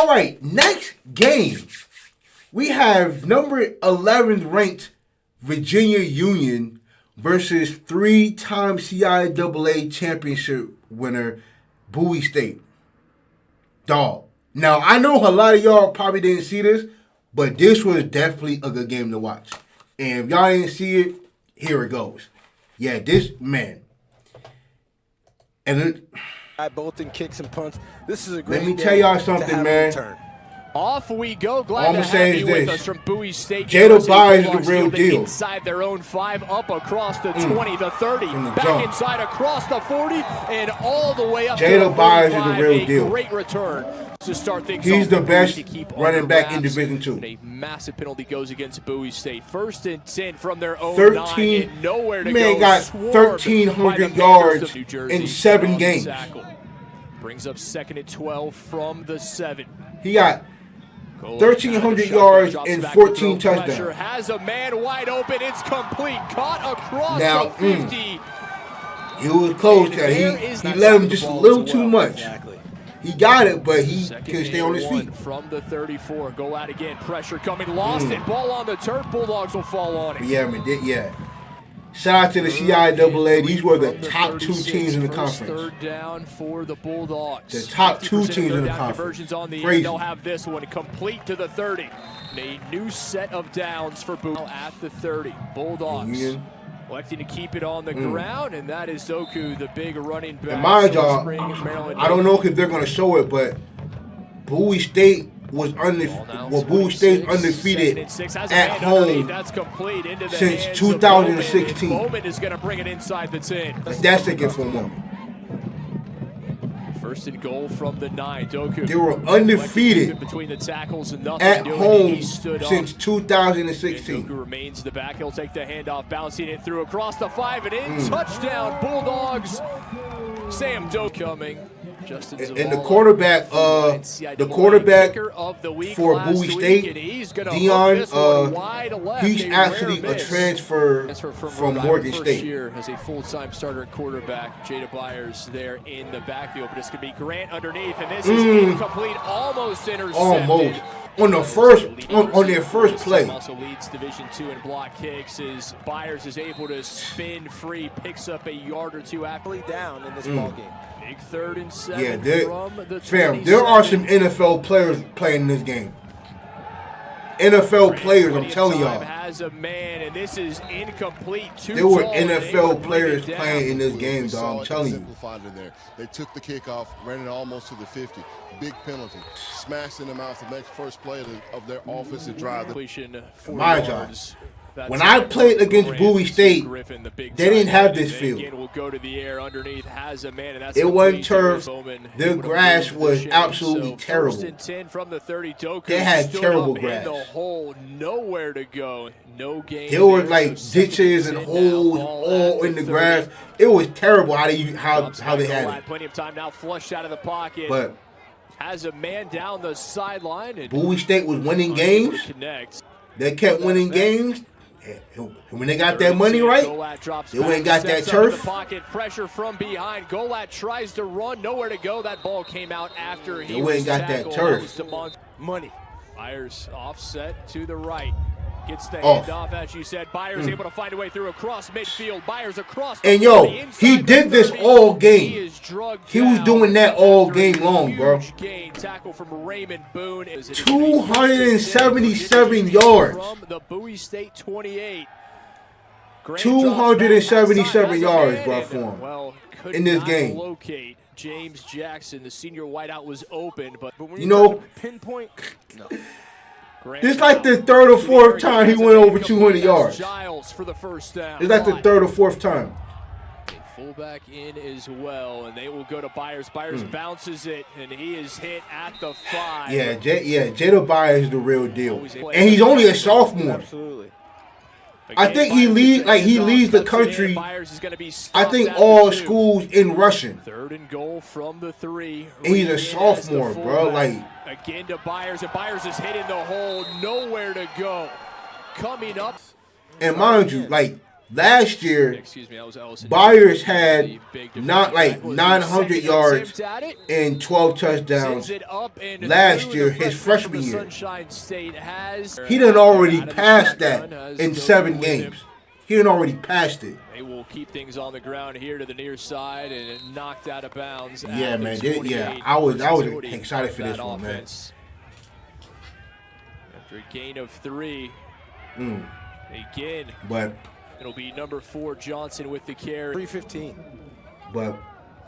All right, next game. We have number 11th ranked Virginia Union versus 3-time CIAA championship winner Bowie State. Dog. Now, I know a lot of y'all probably didn't see this, but this was definitely a good game to watch. And if y'all didn't see it, here it goes. Yeah, this, man. And both in kicks and punts. This is a great let me tell y'all something, man. Off we go. Glad to have you with us from Bowie State. Jada Byers is the real deal. Inside their own 5, up across the 20, the 30, back inside across the 40, and all the way up to the 45. Jada Byers is the real deal. Great return to start things. He's the best running back in Division II. A massive penalty goes against Bowie State. 1st and 10 from their own 13, 9. Nowhere to man go. got 1,300 yards in 7 games. Brings up 2nd and 12 from the 7. He got 1,300 yards and 14 touchdowns. Has a man wide open. It's complete. Caught across now, the 50. He was close. He let him just a little too much. Exactly. He got it, but he couldn't stay on his feet. From the 34. Go out again. Pressure coming. Lost it. Ball on the turf. Bulldogs will fall on it. Yeah, man. Yeah. Shout out to the CIAA. These were the top 2 teams in the conference. 3rd down for the Bulldogs. The top 2 teams in the conference. Crazy. They'll have this one complete to the 30. A new set of downs for Bowie at the 30. Bulldogs electing to keep it on the ground, and that is Zoku, the big running back. And mind y'all, I don't know if they're going to show it, but Bowie State was Bowie State undefeated at home since 2016. Bowman is going to bring it inside the 10. That's taken for a moment. 1st and goal from the 9. Doku. They were undefeated between the tackles and at home since 2016. Doku remains in the back. He'll take the handoff, bouncing it through across the 5 and in. Touchdown, Bulldogs. Sam Doku coming. And the quarterback for Bowie State, Dion, he's actually a transfer from Morgan State. As a full-time starter and quarterback, Jada Byers there in the backfield, but it's going to be Grant underneath, and this is incomplete, almost intercepted. Almost. On their first play. Also leads Division II in block kicks as Byers is able to spin free, picks up a yard or two after down in this ball game. Big 3rd and 7 from the fam, there are some NFL players playing in this game. NFL players, I'm telling y'all. Has a man, and this is incomplete. There were NFL players playing in this game, dog. I'm telling you. They took the kickoff, ran it almost to the 50. Big penalty. Smashed in the mouth the next first play of their offensive drive. My job. When I played against Bowie State, they didn't have this field. It wasn't turf. Their grass was absolutely terrible. They had terrible grass. Nowhere to go. No game. There were like ditches and holes all in the grass. It was terrible how they had it. Plenty of time now, flushed out of the pocket. But has a man down the sideline. Bowie State was winning games. They kept winning games. When they got that money right, they went got that turf. Pocket pressure from behind. Golat tries to run, nowhere to go. That ball came out after he went got that turf. Money. Byers offset to the right. Gets the handoff, as you said. Byers able to find a way through across midfield. Byers across the he did this all game. He was doing that all game long, bro. Tackle from Raymond Boone. 277 yards. From the Bowie State 28. 277 yards, bro, for him in this game. Locate James Jackson, the senior wideout, was open, but you know, pinpoint. No. This is like the 3rd or 4th time he went over 200 yards. For the first down. It's like the 3rd or 4th time. Fullback in as well, and they will go to Byers. Byers bounces it, and he is hit at the 5. Yeah, Jada Byers is the real deal, and he's only a sophomore. Absolutely. I think he leads the country. I think all schools in rushing. 3rd and goal from the 3. And he's a sophomore, bro. Like again to Byers, and Byers is hitting the hole. Nowhere to go. Coming up. And mind you, like Last year, Excuse me, that was Ellison. Byers had not like Tackle. 900 yards Attempts at it. and 12 touchdowns. Sends it up and Last through. year, The his freshman freshman from year. Sunshine State has He done already out of the passed shotgun, that has in Doku 7 with him. games. He done already passed it. They will keep things on the ground here to the near side and it knocked out of bounds. Yeah, at the man. 28 I was versatility excited for of this that one, man. offense. After a gain of 3, again, But it'll be number 4 Johnson with the carry. 315. But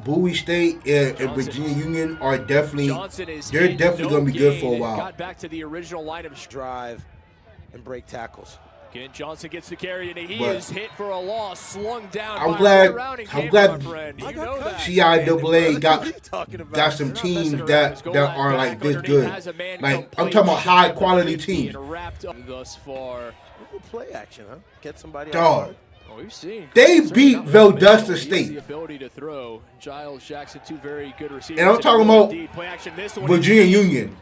Bowie State and Virginia Union are definitely Johnson is they're hit, definitely no going to be good gain, for a and while. Got back to the original line of Drive and break tackles. Again, Johnson gets the carry and he But is hit for a loss, slung down. I'm by glad- a rounding I'm game, glad my friend. You know that. CIAA got What are you talking about? got some They're not teams messing around. that His goal that line are back like this underneath good. has a man Like I'm complete talking about high shot quality 50 teams. and wrapped up thus far. Little play action, huh? Get somebody Dog. out. Oh, we've seen. They Certainly beat not much Valdosta middle. He has State. the ability to throw. Giles Jackson, 2 very good receivers. And I'm talking about Indeed. Play action. This one. Virginia Union.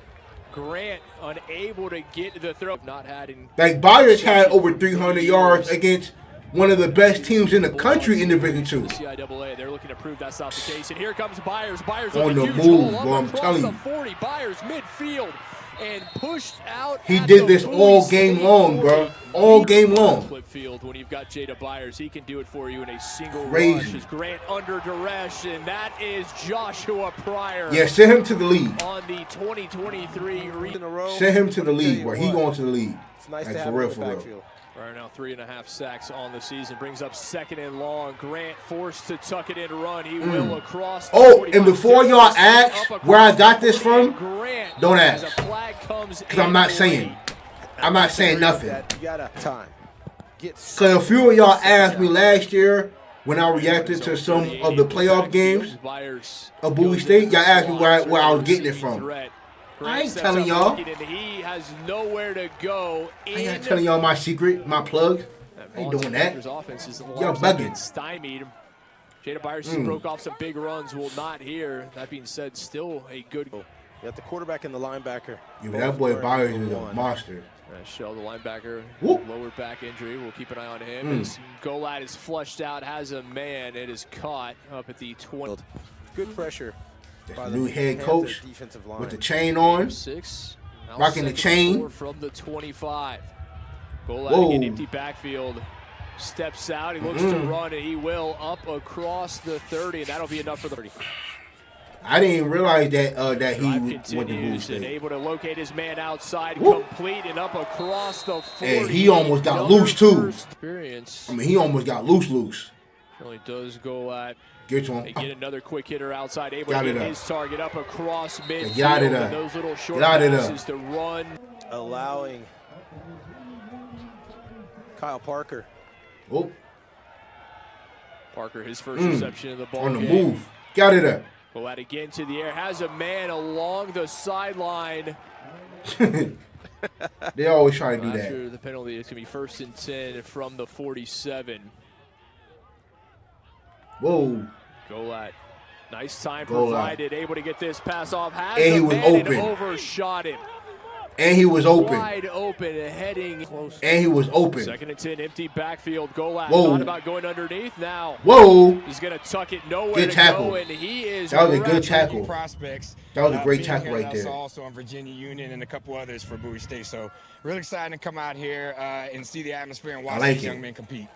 Grant unable to get the throw. Not had in. Like Byers had over 300 yards against one of the best teams in the country in Division II. CIAA, they're looking to prove that's not the case. And here comes Byers. Byers On with a the huge move, hole bro, up I'm across telling the you. 40. Byers midfield and pushed out. He at did the this Bowie all State game long, 40. bro. All game long. Flip field when you've got Jada Byers, he can do it for you in a single Crazy. rush. As Grant under duress, and that is Joshua Pryor. Yeah, send him to the league. On the 2023 In a row. Send him to the I'll tell league, you bro. He what, going to the league. It's nice Like, to for have real, him in for the real. backfield. Right now, 3.5 sacks on the season. Brings up 2nd and long. Grant forced to tuck it in and run. He will across the Oh, 45. and before y'all ask Up where I across got the this 40, from, Grant, don't as ask. a flag comes Because I'm in not late. saying. I'm not saying nothing. That you gotta time. Get So a few of y'all asked me last year when I reacted to some of the playoff games of Bowie State, y'all asked me where I was getting it from. I ain't telling y'all. He has nowhere to go. I ain't telling y'all my secret, my plug. I ain't doing that. Y'all bugging. Stymied. Jada Byers just broke off some big runs. Will not here. That being said, still a good. You got the quarterback and the linebacker. Yeah, but that boy Both Byers wearing is a one. monster. Shell, the linebacker, Whoop. lower back injury. We'll keep an eye on him. His goal line is flushed out, has a man. It is caught up at the 20. Good pressure. by New the head Panthers coach defensive line. with the chain on. 6. Now Rocking the 2nd and chain. 4 from the 25. Goal Whoa. line, empty backfield. Steps out. He looks to run, and he will up across the 30, and that'll be enough for the 30. I didn't even realize that that he Drive went to Bowie continues and State. able to locate his man outside, Whoop. complete and up across the 40. And he almost got Another loose, too. first Experience. I mean, he almost got loose. Really does go at. Get to They him. get another quick hitter outside, able Got to it get up. his target up across midfield. got it and up. those little short Got it up. passes to run. allowing Kyle Parker. Oh, Parker, his first reception of the ball on the game. move. Got it up. Go out again to the air. Has a man along the sideline. They always try to do that. After the penalty, it's going to be 1st and 10 from the 47. Whoa. Go at. Nice time Go provided. Able to get this pass off. Has And he a was man open. and overshot him. And he was open. Wide open, heading close. And he was open. 2nd and 10, empty backfield. Goal line. Whoa. Thought about going underneath. Now Whoa. he's going to tuck it nowhere Good to tackle. go, and he is. That was a wrapped. good tackle. Prospects. That was a great being tackle here, right that's there. Also on Virginia Union and a couple others for Bowie State. So really excited to come out here and see the atmosphere and watch like these it. young men compete.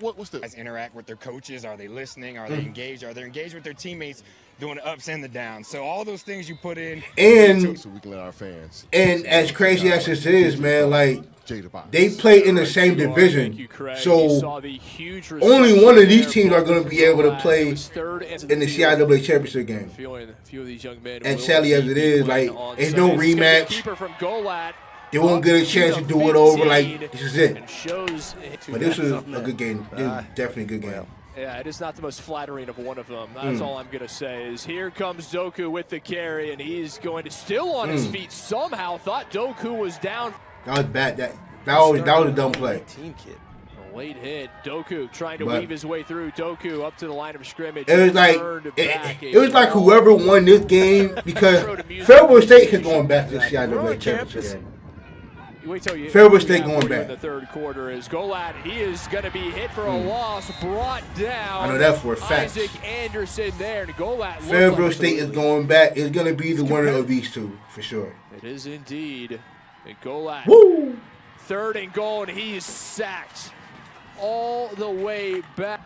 What's the Guys interact with their coaches. Are they listening? Are they engaged? Are they engaged with their teammates doing the ups and the downs? So all those things you put in. And so we can let our fans as crazy as this is, man, like Jada Byers. they play in the same Thank you, division. Craig. You So saw the huge only one of these reception teams there are going to from be able to Golat. play It was 3rd and in the CIAA championship game. Feeling a few of these young men. As will sadly as it is, win like, on it's no Sunday. It's gonna be a rematch. keeper from Golat. They won't get a chance to do it over. Like, this is it. And shows But this was a good game. This was definitely a good game. Yeah, it is not the most flattering of one of them. That's all I'm going to say is here comes Doku with the carry, and he's going to still on his feet somehow. Thought Doku was down. That was bad. That was a dumb play. Team kid. A late hit. Doku trying to But- weave his way through. Doku up to the line of scrimmage. It was like Turned back. it was like whoever won this game because Fairfield State is going back to the CIAA championship game. Wait till you Fairwood State going back. In the third quarter is Golat. He is going to be hit for a loss, brought down. I know that for a fact. Isaac Anderson there, and Golat. Fairwood State is going back. Is going to be the winner of these two for sure. It is indeed. And Golat. Woo! 3rd and goal, and he's sacked all the way back.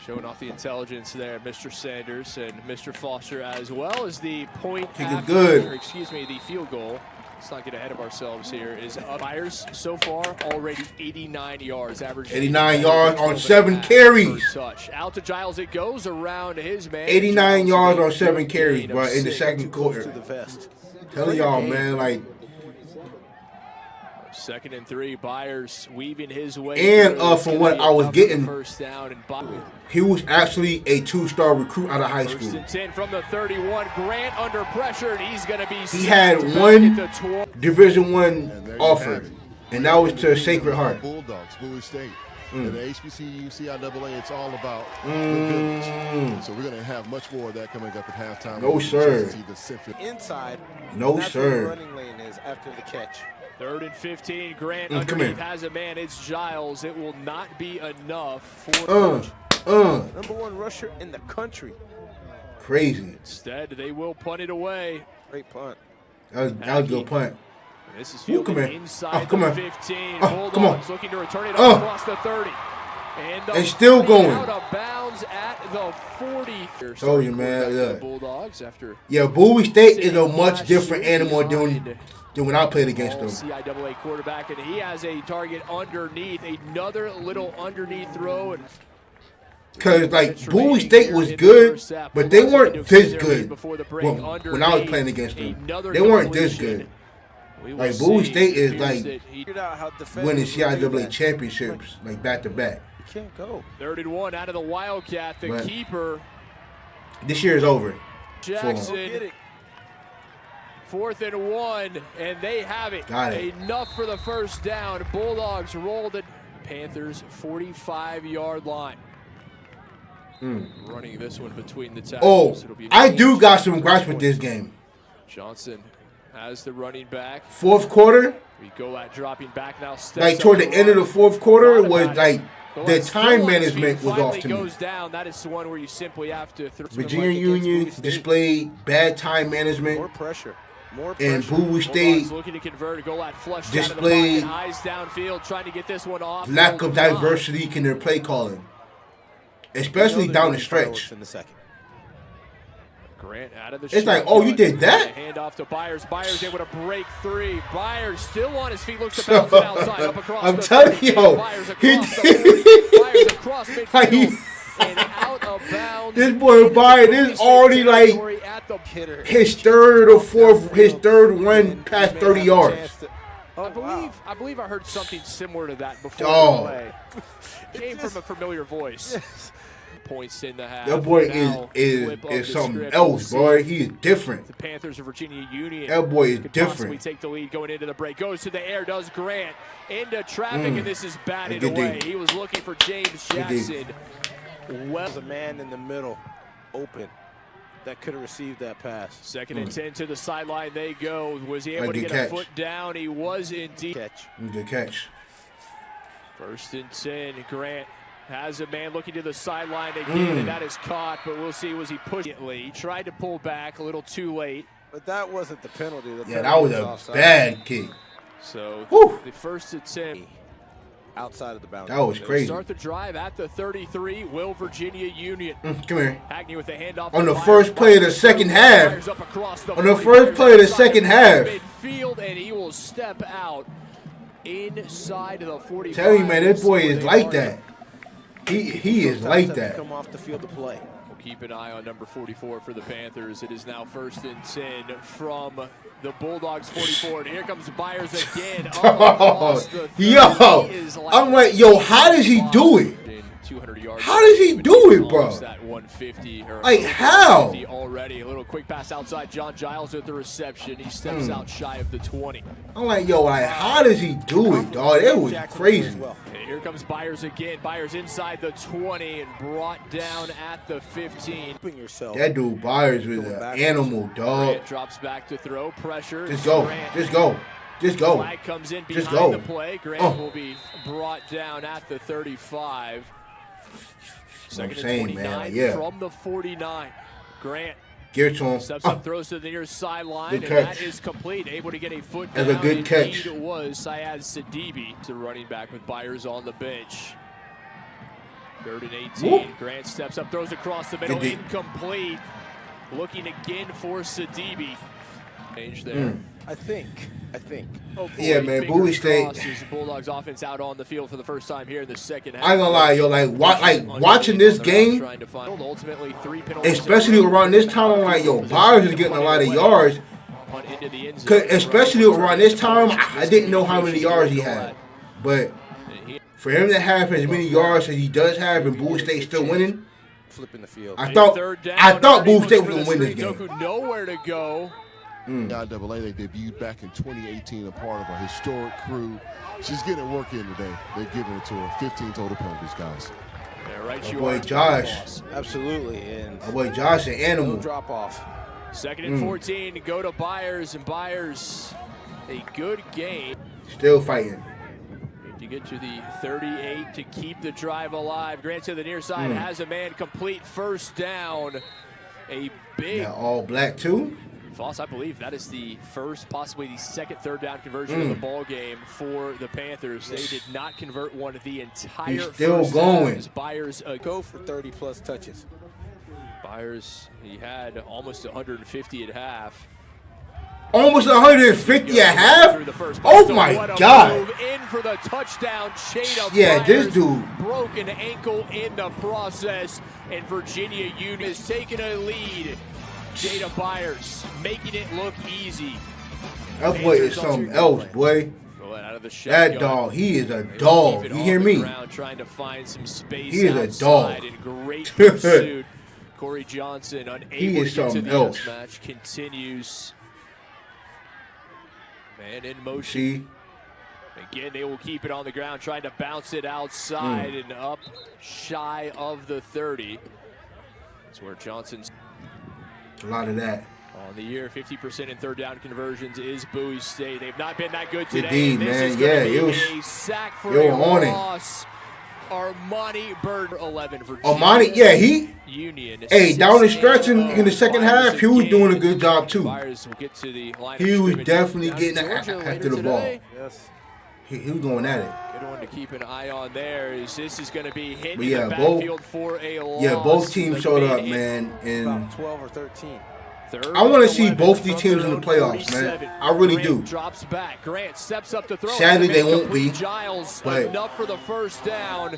Showing off the intelligence there, Mr. Sanders and Mr. Foster, as well as the point after, good. or excuse me, the field goal. Let's not get ahead of ourselves here. Is Byers so far already 89 yards, average 89 yards on 7 carries. Touch. Out to Giles it goes around his man. 89 yards on 7 carries, bro, in the second quarter. To the vest. Telling y'all, man, like. 2nd and 3, Byers weaving his way. And from what I was getting, first down, and he was actually a 2-star recruit out of high school. 1st and 10 from the 31. Grant under pressure, and he's going to be. He had one Division I offer, and that was to Sacred Heart. Bulldogs, Bowie State. In the HBCU, CIAA, it's all about the village. So we're going to have much more of that coming up at halftime. No, sir. Inside. No, That's sir. where the running lane is after the catch. 3rd and 15. Grant come underneath here. has a man. It's Giles. It will not be enough for Number 1 rusher in the country. Crazy. Instead, they will punt it away. Great punt. That was a good punt. This is Ooh, come fielded here. inside Come the on. 15. Come on. Bulldogs looking to return it across the 30. And It's still going. Out of bounds at the 40. Told you, man. The Look. Bulldogs after Yeah, Bowie State is a much different animal than when I played against them. CIAA quarterback, and he has a target underneath. Another little underneath throw. And Because, like, Bowie State was good, but they weren't this good when I was playing against them. They weren't this good. Like, Bowie State is, like, winning CIAA championships, like, back-to-back. You can't go. 3rd and 1 out of the Wildcat. The But keeper, this year is over. Jackson. 4th and 1, and they have it. Got it. Enough for the first down. Bulldogs rolled it. Panthers 45-yard line. Running this one between the tackles. Oh, I do got some gripes with this game. Johnson has the running back. 4th quarter, We go at dropping back now. like toward the end of the 4th quarter, was like the time management was off to me. Goes down. That is the one where you simply have to. Virginia Union displayed bad time management, More pressure. More and pressure. Bowie State looking to convert a goal at flush displayed eyes downfield, trying to get this one off. lack of diversity in their play calling, especially down the stretch. In the second. Grant out of the It's like, oh, you did that? Hand off to Byers. Byers able to break 3. Byers still on his feet, looks to bounce it outside, up across I'm the telling 30. you, Byers he across the 40. Byers across midfield and out of bounds. This boy Byers, this is already like At the hitter. his 3rd or 4th, his 3rd run past 30 yards. I believe I heard something similar to that before Oh. the play. Came from a familiar voice. Points in the half. That boy Now, flip of is the something script. else, boy. He is different. The Panthers of Virginia Union. That boy is could different. possibly take the lead going into the break. Goes to the air, does Grant. Into traffic, and this is batted Good away. D. He was looking for James Jackson. Well, There's a man in the middle, open, that could have received that pass. 2nd and 10 to the sideline they go. Was he able to Good get a catch. foot down? He was indeed. Catch. Good catch. 1st and 10, Grant has a man looking to the sideline again, and that is caught, but we'll see, was he pushed it? He tried to pull back a little too late. But that wasn't the penalty. Yeah, that was a offside. bad kick. So Whew. the 1st and 10. Outside of the boundary. That was They crazy. start the drive at the 33, Will Virginia Union. Come here. Hackney with the handoff. On the to first Byers. play of the second half. Byers up across On the 40, first Byers play of the outside second half. Midfield, and he will step out inside the 45. Tell you, man, this boy So is they like are- that. He is like that. Come off the field to play. We'll keep an eye on number 44 for the Panthers. It is now 1st and 10 from the Bulldogs 44. And here comes Byers again. Up across the 30. Yo, He is I'm like, yo, how does he do it? 200 yards. How does he do it, bro? Almost that 150 or Like, how? 150 already. A little quick pass outside. John Giles with the reception. He steps out shy of the 20. I'm like, yo, like, how does he do it, dog? It was Jackson crazy. as well. And here comes Byers again. Byers inside the 20 and brought down at the 15. Keeping yourself. That dude Byers was an animal, dog. Grant drops back to throw. Pressure. Just go. Grant Just go. Just go. Flag comes in Just behind go. the play. Grant will be brought down at the 35. Second and 29 from the 49. Grant Give it to him. steps up, throws to the near sideline, Good and catch. that is complete. Able to get a foot That's down. a good catch. Indeed, it was Syed Sidibe, the running back with Byers on the bench. 3rd and 18. Whoop. Grant steps up, throws across the middle, incomplete. Looking again for Sidibe. Change there. I think. Hopefully, Yeah, man, fingers Bowie State. crossed as the Bulldogs offense out on the field for the first time here in the second half. I ain't gonna lie, yo, like watching this game, Ultimately, 3 penalties, especially around this time, I'm like, yo, Byers is getting a lot of yards. Especially around this time, I didn't know how many yards he had. But for him to have as many yards as he does have and Bowie State still winning, Flipping the field. I thought Bowie State was gonna win this game. Nowhere to go. NCAA, they debuted back in 2018, a part of a historic crew. She's getting work in today. They're giving it to her. 15 total penalties, guys. Yeah, right, My boy Josh. Absolutely. And My boy Josh, an animal. no drop off. 2nd and 14 to go to Byers, and Byers, a good game. Still fighting. To get to the 38 to keep the drive alive. Grant to the near side has a man, complete first down. A big. Got all black too. Foss, I believe that is the first, possibly the second third down conversion of the ball game for the Panthers. They did not convert one of the entire He's still first going. downs. Byers Go for 30-plus touches. Byers, he had almost 150 at half. Almost 150 at half. Oh my God. Move in for the touchdown. Jada Yeah, Byers, this dude. broken ankle in the process, and Virginia Union is taking a lead. Jada Byers making it look easy. That boy is something else, boy. Out of the That dog, he is a dog. You hear me? Trying to find some space. He is a dog. In great pursuit. Corey Johnson unable He is to get to something the else. match. Continues. Man in motion. See? Again, they will keep it on the ground, trying to bounce it outside and up shy of the 30. That's where Johnson's A lot of that. on the year. 50% in third down conversions is Bowie State. They've not been that good today. Indeed, This man. is gonna Yeah, be it was. a sack for They a were on it. loss. Armani Bird 11 for Armani, yeah, he. Union. Hey, down the stretch in 6-0. the second half, he was doing a good job too. Byers will get to the line He of was scrimmage. definitely Down getting to Georgia after later the ball. today. Yes. He was going at it. Good one to keep an eye on there. Is this is going to be hit But in yeah, the both- backfield for a loss. Yeah, both teams The showed up, main man, and About 12 or 13. third I want to and see 11 both these from teams in their the own playoffs, 47. man. I really Grant do. drops back. Grant steps up to throw. Sadly, they won't Incomplete. be, Giles but- enough for the first down,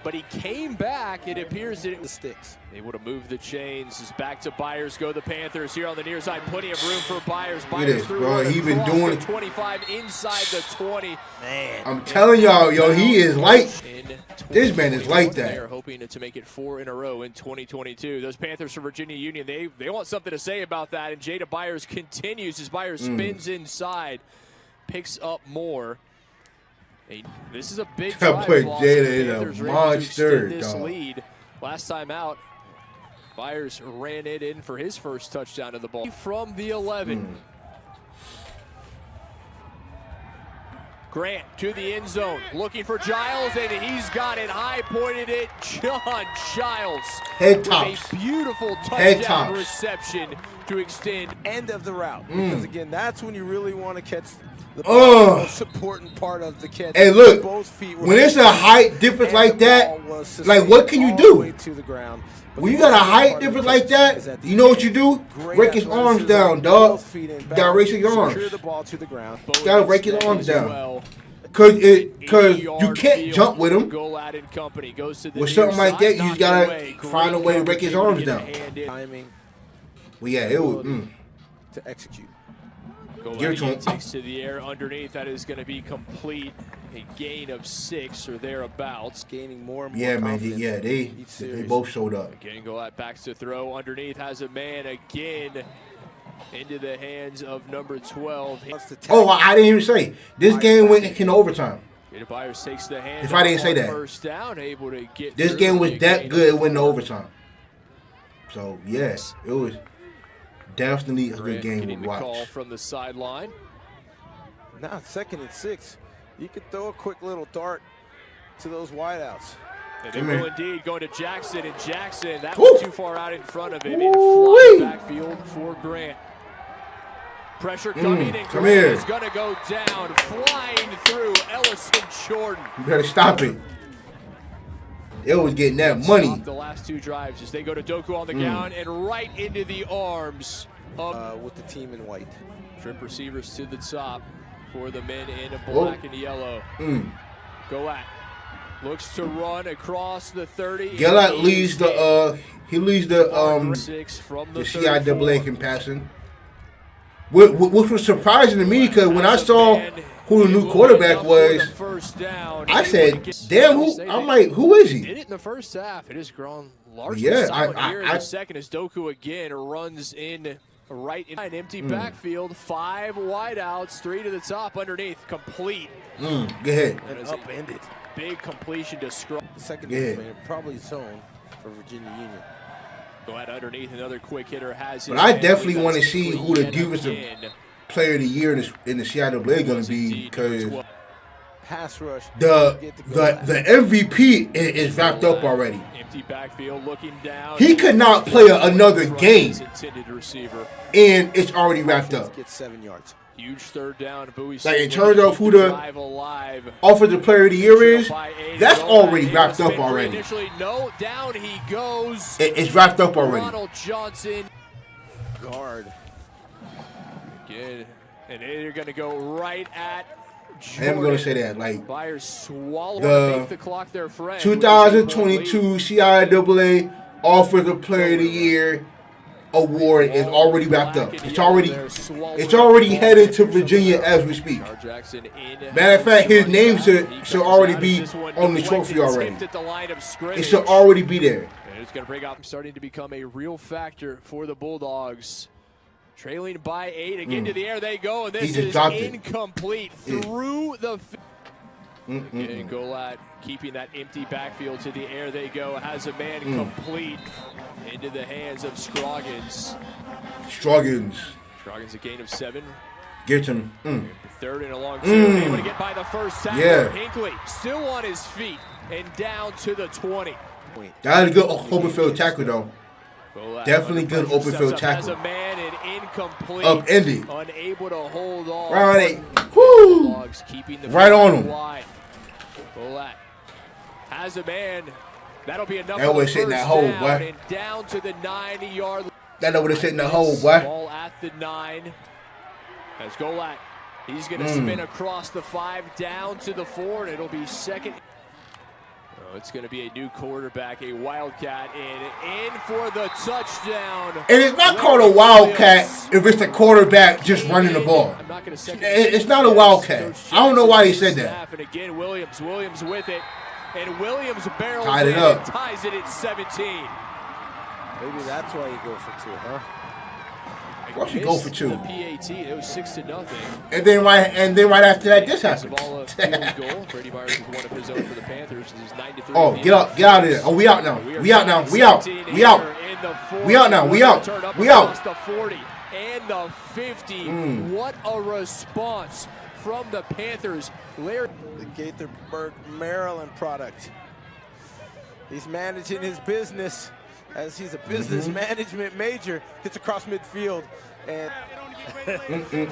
but he came back. It appears that it The was sticks. able to move the chains. Is back to Byers. Go the Panthers here on the near side. Plenty of room for Byers. at Byers this, through bro. one He been across doing the it. 25 inside the 20. Man. I'm telling y'all, yo, he is like. In This man is like that. They are hoping to make it 4 in a row in 2022. Those Panthers from Virginia Union, they want something to say about that. And Jada Byers continues as Byers spins inside, picks up more. This is a big That drive. boy Floss. Jada The is a Panthers are able to monster, extend this dog. lead. Last time out, Byers ran it in for his first touchdown of the ball from the 11. Grant to the end zone, looking for Giles, and he's got it. High pointed it, John Giles. Head with tops. a beautiful Head touchdown tops. reception to extend. End of the route. Because, again, that's when you really want to catch the Ugh. most important part of the catch. Hey, look, Both feet were when it's a height difference and like the that, ball was like, what can you sustained do? all the way to the ground. But when the you got a most height important difference part of like the catch is that, at the you know what end. you do? Great Rake his arms athleticism, down, dog. both feet in You gotta raise his balance, arms. secure the ball to the ground. Gotta rake his arms As down. well. Cause you 80-yard can't field jump with for him. Golat and company goes to the With near something like side, that, you knocked gotta away. find a way to break his Great arms coverage, down. able to get a hand in. Timing Well, yeah, it was. to execute. Give it to him. Takes to the air underneath. That is going to be complete. A gain of 6 or thereabouts. Gaining more and more Yeah, man. confidence Yeah, they each series. both showed up. Again, Golat backs to throw underneath. Has a man again into the hands of number 12. Wants to tackle. Oh, I didn't even say this game went in overtime. Jada Byers takes the hand. If I didn't say on that. First down, able to get This through game was a that gain good. It of went to 4. overtime. So yes, it was definitely a good Grant game getting to the call watch. from the sideline. Now 2nd and 6. You can throw a quick little dart to those wideouts. And they will indeed go to Jackson, and Jackson, that was too far out in front of him. And flying backfield for Grant. Pressure coming, and Grant is going to go down, flying through Ellison Jordan. You better stop it. They was getting that money. The last 2 drives as they go to Doku on the ground and right into the arms of with the team in white. Trip receivers to the top for the men in black and yellow. Golat looks to run across the 30. Golat leads the six from the CIAA in passing. Which was surprising to me because when I saw who the new quarterback was, I said, "Damn, who?" I'm like, "Who is he?" Did it in the first half. It has grown largely Yeah, solid here in the second as Doku again runs in right in an empty backfield. 5 wideouts, 3 to the top underneath, complete. Go ahead. And upended. Big completion to Scruggs. Second probably zone for Virginia Union. Go ahead underneath, another quick hitter has it. But I definitely want to see who the defensive player of the year in the CIAA going to be because pass rush. The MVP is wrapped up already. Empty backfield, looking down. He could not play another game, and it's already wrapped up. Get 7 yards. Huge third down. Bowie like in terms of who the offensive player of the year is, that's already wrapped up already. Initially, no, down he goes. It's wrapped up already. Ronald Johnson. Guard. Again, and they're going to go right at Jordan. I am going to say that. Like, Byers swallowed the clock their friend. 2022 CIAA Offensive Player of the Year award is already wrapped up. It's already headed to Virginia as we speak. Matter of fact, his name should already be on the trophy already. It should already be there. And it's going to bring up starting to become a real factor for the Bulldogs. Trailing by 8 again to the air they go, and this is incomplete through the. Again, Golat keeping that empty backfield to the air they go. Has a man complete into the hands of Scroggins. Scroggins a gain of 7. Get him. Third and a long 2. Able to get by the first tackle. Yeah. Hinckley still on his feet and down to the 20. That is a good open field tackle though. Definitely good open field tackle. Has a man and incomplete. Upended. Unable to hold on. Right. Woo. Keeping the right on him. Golat has a man. That'll be enough. That was hitting that hole, boy. And down to the 9-yard. That would have hit in the hole, boy. Ball at the 9. As Golat, he's going to spin across the 5 down to the 4, and it'll be second. It's going to be a new quarterback, a Wildcat, in for the touchdown. And it's not called a Wildcat if it's the quarterback just running the ball. I'm not going to say it's not a Wildcat. I don't know why he said that. And again, Williams with it, and Williams barrels tied it in up. And ties it at 17. Maybe that's why you go for 2, huh? Why should go for 2? The PAT, it was 6-0. And then right after that, this happened. Goal. Brady Byers is one of his own for the Panthers. This is 9-3. Oh, get out of there! Oh, we out now. We out now. We out. We out. We out now. We out. We out. The 40 and the 50. What a response from the Panthers. Larry, the Gaithersburg, Maryland product. He's managing his business as he's a business management major. Gets across midfield. And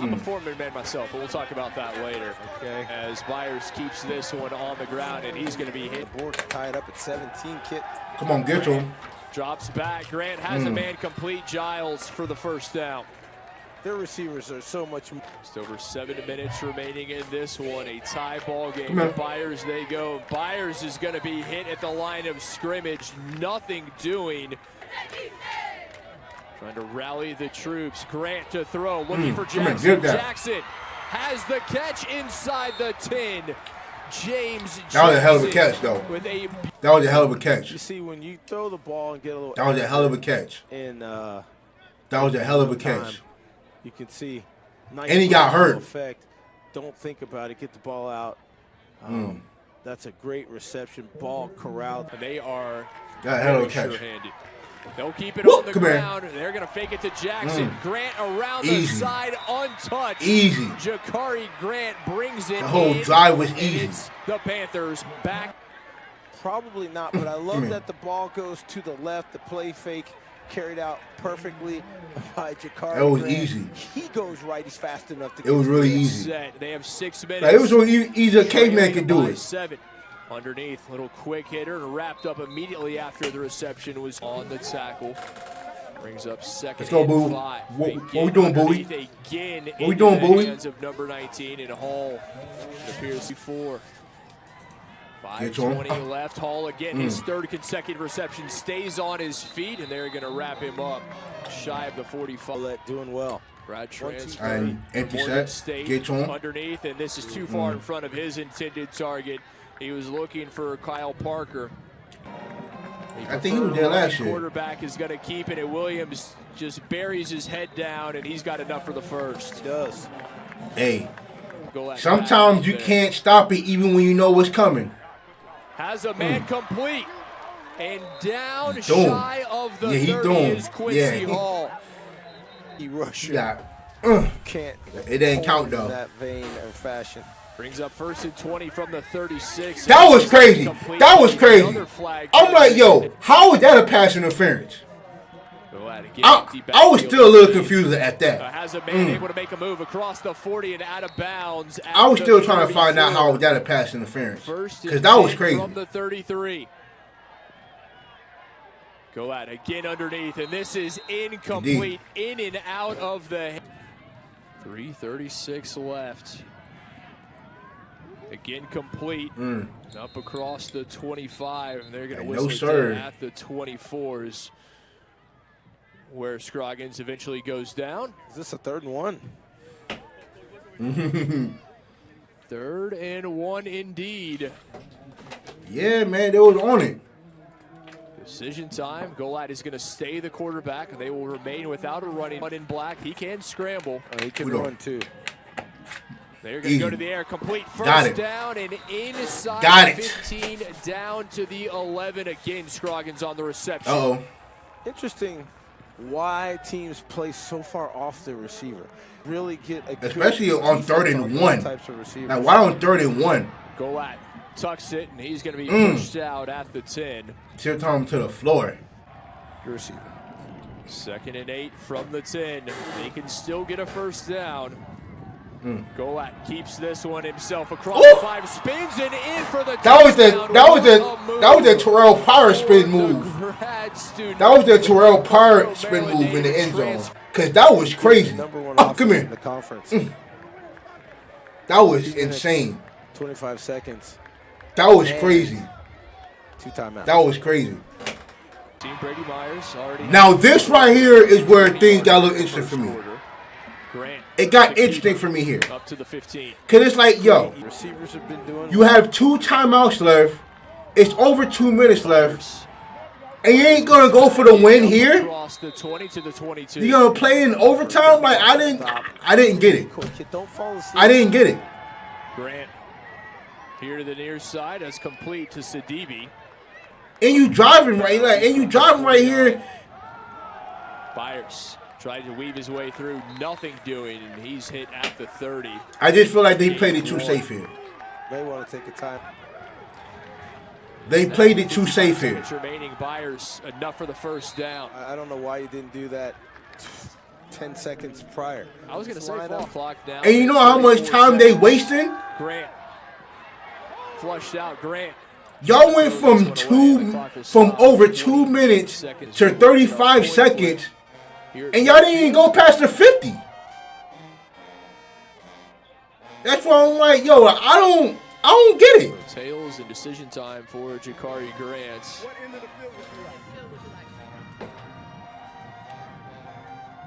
I'm a foreman man myself, but we'll talk about that later. Okay. As Byers keeps this one on the ground, and he's going to be hit. Board tied up at 17. Kit. Come on, get to him. Drops back. Grant has a man complete. Giles for the first down. Their receivers are so much more. Just over 7 minutes remaining in this one. A tie ball game. Byers they go. Byers is going to be hit at the line of scrimmage. Nothing doing. Trying to rally the troops. Grant to throw. Looking for Jackson. Jackson has the catch inside the 10. James That was a hell of a catch, though. That was a hell of a catch. You see, when you throw the ball and get a little. That was a hell of a catch. And that was a hell of a catch. You can see. Nice and he got hurt. Effect. Don't think about it. Get the ball out. That's a great reception. Ball corralled. And they are got a hell of a catch. Sure-handed. They'll keep it on the ground. They're going to fake it to Jackson. Grant around the side, touch. Easy. Jakari Grant brings it. The whole in, drive was and easy. It's the Panthers back. Probably not, but I love that the ball goes to the left. The play fake carried out perfectly by Jakari. That was Grant. easy. He goes right. He's fast enough to get It was really there. easy. Set. They have 6 minutes. Like, it was really easy. A caveman could do By it. 7. Underneath, little quick hitter, and wrapped up immediately after the reception was on the tackle. Brings up second. Let's go, and Bowie. 5. What we doing, Bowie? Again, What we doing, Bowie? Hands of number 19 in Hall. It appears before. Get to him. 5:20 left. Hall again, his third consecutive reception, stays on his feet, and they're going to wrap him up shy of the 45. Doing well. Brad transfer. And empty from Morgan set. State Get to him. underneath, and this is too far in front of his intended target. He was looking for Kyle Parker. I think he was there last year. Quarterback is going to keep it, and Williams just buries his head down, and he's got enough for the first. He does. Hey, Go at sometimes that you there. can't stop it even when you know what's coming. Has a man complete. And down He shy of the Yeah, he 30 doomed. is Quincy Yeah. Hall. He rushed. Yeah. Can't. It didn't count, hold though. In that vein or fashion. Brings up 1st and 20 from the 36. That was crazy. Complete. That was crazy. Another flag. I'm like, yo, how is that a pass interference? Go at it. I was still a little confused at that. Has a man able to make a move across the 40 and out of bounds. I was still trying to find out how that a pass interference. Because that was crazy. From the 33. Go at it again underneath, and this is incomplete. In and out of the 3:36 left. Again complete. Up across the 25, and they're going to whistle sir. it at the 24s, where Scroggins eventually goes down. Is this a 3rd and 1? 3rd and 1 indeed. Yeah, man, they was on it. Decision time. Golat is going to stay the quarterback, and they will remain without a running one in black. He can scramble. He can We don't- run too. They're going to go Easy. to the air. Complete Got first it. down and inside Got it. 15 down to the 11. Again, Scroggins on the reception. Uh-oh. Interesting why teams play so far off the receiver. Really get a good Especially on defense 3rd and on those 1. types of receivers. Like, why on 3rd and 1? Golat tucks it, and he's going to be pushed out at the 10. Tip him to the floor. Good receiver. 2nd and 8 from the 10. They can still get a first down. Golat keeps this one himself across the 5, spins and in for the That was the touchdown. that was the Terrell Pryor spin move. That was the Terrell Pryor spin move in the end zone. Cause that was crazy. Number 1 Oh, offense come in here. the conference. That was insane. 25 seconds. That was crazy. 2 timeouts. That was crazy. Team Brady Myers already. Now this right here is where things got a little interesting for me. Grant It got interesting for me here. up to the 15. Cause it's like, yo, Receivers have been doing. you have 2 timeouts left. It's over 2 minutes left. And you ain't gonna go for the win here? Across the 20 to the 22. You gonna play in overtime? Like I didn't get it. Don't fall asleep. I didn't get it. Grant here to the near side as complete to Sidibe. And you driving right here. Byers tried to weave his way through, nothing doing, and he's hit at the 30. I just feel like they played it too safe here. They want to take a time. They played it too safe here. Remaining. Byers enough for the first down. I don't know why you didn't do that 10 seconds prior. I was going to say Line fall up. clock now. And you know how much time they wasting? Grant flushed out. Grant. Y'all went from over 2 minutes to 35 seconds, and y'all didn't even go past the 50. That's why I'm like, yo, I don't get it. Tails and decision time for Jakari Grant. What end of the field would you like?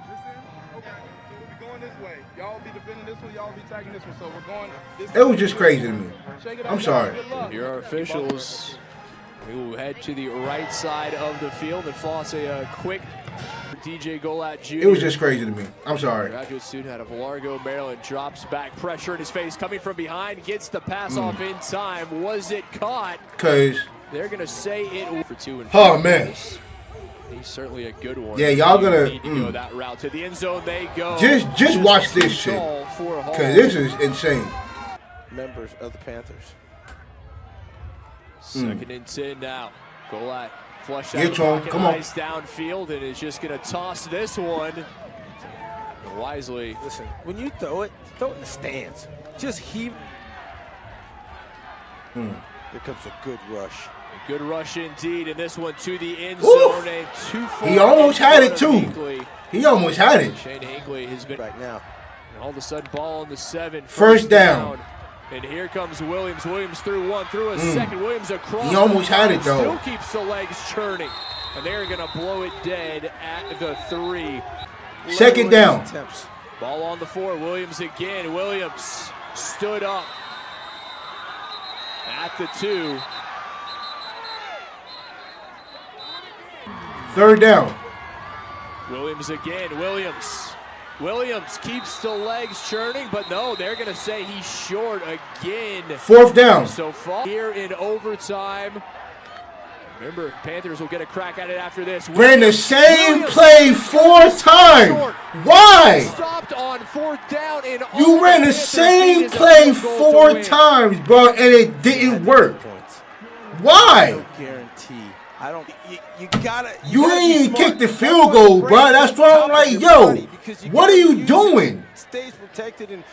This end? Okay. So we'll be going this way. Y'all will be defending this one, y'all will be tagging this one. So we're going this It was just crazy to me. Shake it out, I'm guys. sorry. Good luck. Here are officials. We will head to the right side of the field and floss a quick DJ Golat Jr. It was just crazy to me. I'm sorry. Graduate student out of Largo, Maryland, drops back, pressure in his face, coming from behind, gets the pass off in time. Was it caught? Cause They're going to say it for 2 and 4. oh man, He's certainly a good one. Yeah, y'all gonna need to go that route to the end zone. They go. Just watch this shit, cause this is insane. Members of the Panthers. Second and 10 now. Golat flush out Get the pocket, come on. eyes downfield, and is just going to toss this one. And wisely. Listen, when you throw it in the stands. Just heave. Here comes a good rush. A good rush indeed, and this one to the end Oof. zone. And too far. He almost had it too. Hinckley. He almost had it. Shane Hinckley has been Right now. And all of a sudden, ball on the 7. First down. And here comes Williams. Williams through one, through a second. Williams across. He almost had it, though. Still keeps the legs churning. And they're going to blow it dead at the 3. Second down. Attempts. Ball on the 4. Williams again. Williams stood up at the 2. Third down. Williams again. Williams keeps the legs churning, but no, they're going to say he's short again. Fourth down. So far here in overtime. Remember, Panthers will get a crack at it after this. Ran the same play 4 times. Why? Stopped on 4th down. You ran the same play 4 times, bro, and it didn't work. Why? No guarantee. I don't. You gotta. You gotta ain't be even smart. kick the field goal, bro. That's why I'm like, yo, what are you doing? Stays protected and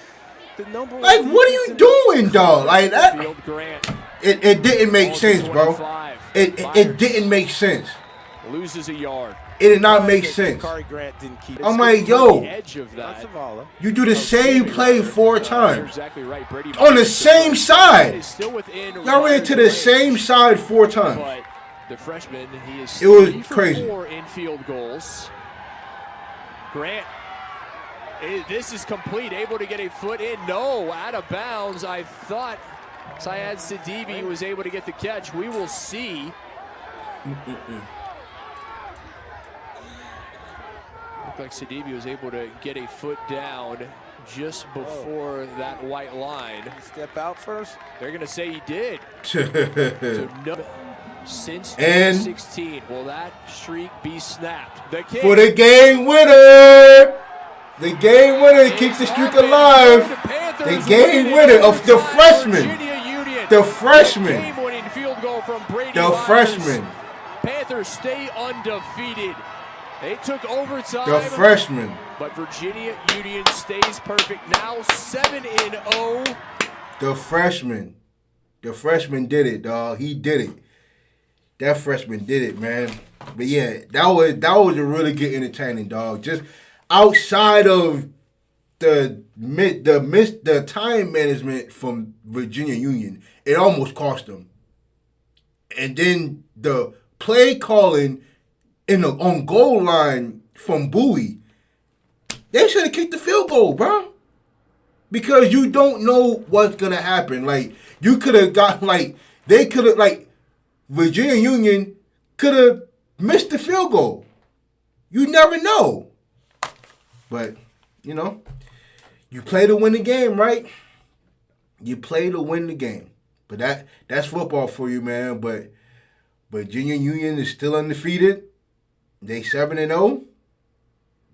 the number. Like, what are you doing, dog? Like that. Field Grant It didn't make sense, bro. 25. It didn't make sense. Loses a yard. It did not make sense. Grant didn't keep. I'm like, yo, The edge of that. you do the same play 4 times Exactly right. Brady on the same side. is still within Y'all ran to the same side 4 times. But the freshman, he is It was 3 for crazy. 4 in field goals. Grant, this is complete, able to get a foot in. No, out of bounds. I thought Syed Sidibe was able to get the catch. We will see. Looked like Sidibe was able to get a foot down just before that white line. Step out first. They're going to say he did. So no, since And 16, will that streak be snapped? The kick for the game winner. The game winner to keep the streak alive. The game winner of the freshman. The freshman. Game-winning field goal from Brady The Byers. freshman. Panthers stay undefeated. They took overtime. The freshman. But Virginia Union stays perfect. Now 7-0. The freshman. The freshman did it, dog. He did it. That freshman did it, man. But yeah, that was a really good entertaining, dog. Just outside of the time management from Virginia Union, it almost cost them. And then the play calling on goal line from Bowie, they should have kicked the field goal, bro. Because you don't know what's gonna happen. Like, you could have got they could have Virginia Union could have missed the field goal. You never know. But, you play to win the game, right? You play to win the game. But that's football for you, man. But Virginia Union is still undefeated. They 7-0.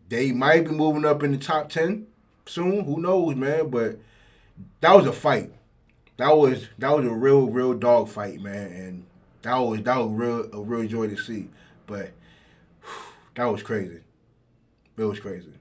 They might be moving up in the top 10 soon. Who knows, man? But that was a fight. That was a real dog fight, man. And that was a real joy to see. But that was crazy. It was crazy.